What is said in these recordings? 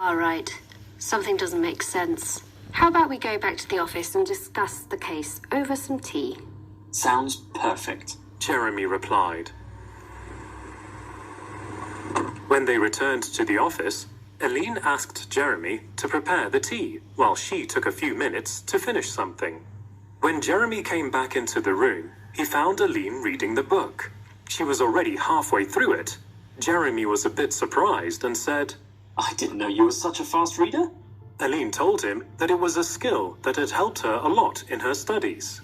All right. Something doesn't make sense. How about we go back to the office and discuss the case over some tea? Sounds perfect, Jeremy replied. When they returned to the office, Eileen asked Jeremy to prepare the tea while she took a few minutes to finish something. When Jeremy came back into the room, he found Eileen reading the book. She was already halfway through it. Jeremy was a bit surprised and said, I didn't know you were such a fast reader. Eileen told him that it was a skill that had helped her a lot in her studies.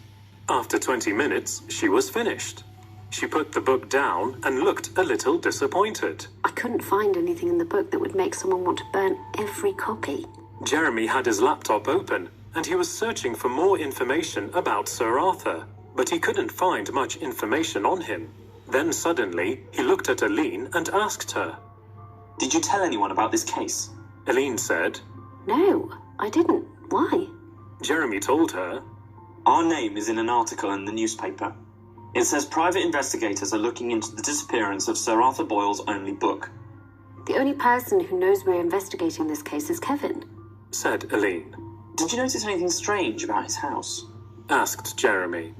After 20 minutes, she was finished. She put the book down and looked a little disappointed. I couldn't find anything in the book that would make someone want to burn every copy. Jeremy had his laptop open, and he was searching for more information about Sir Arthur, but he couldn't find much information on him. Then suddenly, he looked at Eileen and asked her. Did you tell anyone about this case? Eileen said. No, I didn't. Why? Jeremy told her. Our name is in an article in the newspaper. It says private investigators are looking into the disappearance of Sir Arthur Boyle's only book. The only person who knows we're investigating this case is Kevin, said Eileen. Did you notice anything strange about his house? Asked Jeremy.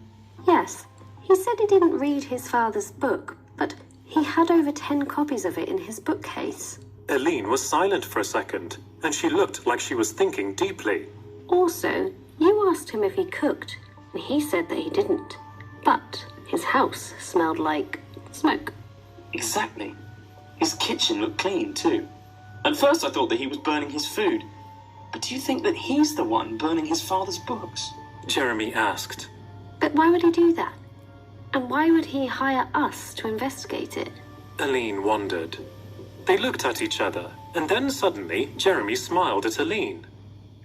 Yes, he said he didn't read his father's book, but he had over 10 copies of it in his bookcase. Eileen was silent for a second, and she looked like she was thinking deeply. Also, you asked him if he cooked, and he said that he didn't. But his house smelled like smoke. Exactly. His kitchen looked clean, too. At first I thought that he was burning his food. But do you think that he's the one burning his father's books? Jeremy asked. But why would he do that? And why would he hire us to investigate it? Eileen wondered. They looked at each other, and then suddenly Jeremy smiled at Eileen.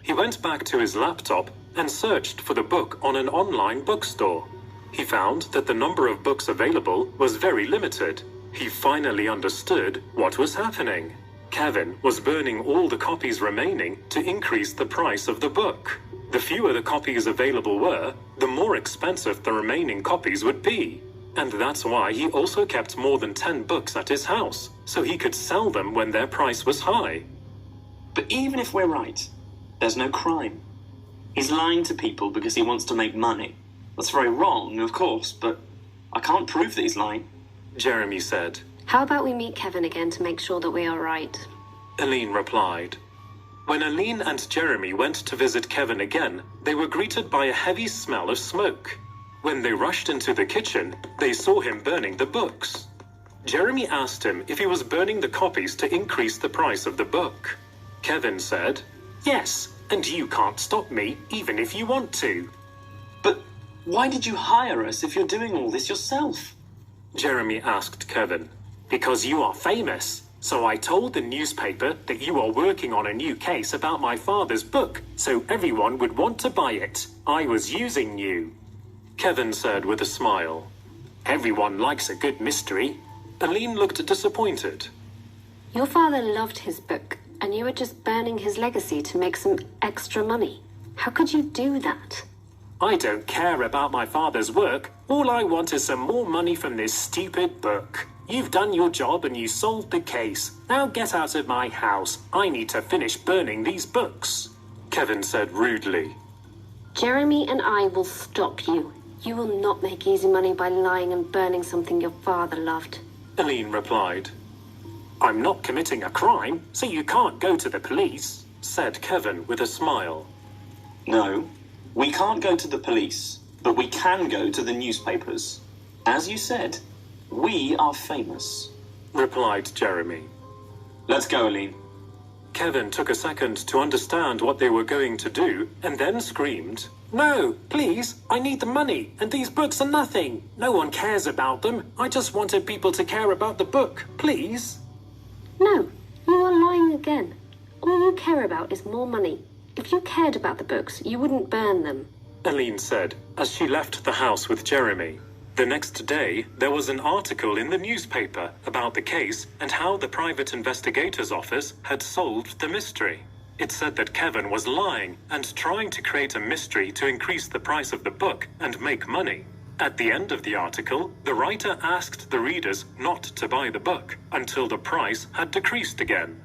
He went back to his laptop and searched for the book on an online bookstore. He found that the number of books available was very limited. He finally understood what was happening. Kevin was burning all the copies remaining to increase the price of the book. The fewer the copies available were, the more expensive the remaining copies would be. And that's why he also kept more than 10 books at his house, so he could sell them when their price was high. But even if we're right, there's no crime. He's lying to people because he wants to make money. That's very wrong, of course, but I can't prove that he's lying. Jeremy said. How about we meet Kevin again to make sure that we are right? Eileen replied. When Eileen and Jeremy went to visit Kevin again, they were greeted by a heavy smell of smoke. When they rushed into the kitchen, they saw him burning the books. Jeremy asked him if he was burning the copies to increase the price of the book. Kevin said, Yes, and you can't stop me, even if you want to. But why did you hire us if you're doing all this yourself? Jeremy asked Kevin. Because you are famous. So I told the newspaper that you are working on a new case about my father's book, so everyone would want to buy it. I was using you. Kevin said with a smile. Everyone likes a good mystery. Eileen looked disappointed. Your father loved his book, and you were just burning his legacy to make some extra money. How could you do that? I don't care about my father's work. All I want is some more money from this stupid book. You've done your job and you solved the case. Now get out of my house. I need to finish burning these books, Kevin said rudely. Jeremy and I will stop you. You will not make easy money by lying and burning something your father loved. Eileen replied. I'm not committing a crime, so you can't go to the police, said Kevin with a smile. No, we can't go to the police, but we can go to the newspapers. As you said, we are famous, replied Jeremy. Let's go, Eileen. Kevin took a second to understand what they were going to do and then screamed, No, please, I need the money, and these books are nothing. No one cares about them. I just wanted people to care about the book, please. No, you are lying again. All you care about is more money. If you cared about the books, you wouldn't burn them, Eileen said as she left the house with Jeremy. The next day, there was an article in the newspaper about the case and how the private investigator's office had solved the mystery. It said that Kevin was lying and trying to create a mystery to increase the price of the book and make money. At the end of the article, the writer asked the readers not to buy the book until the price had decreased again.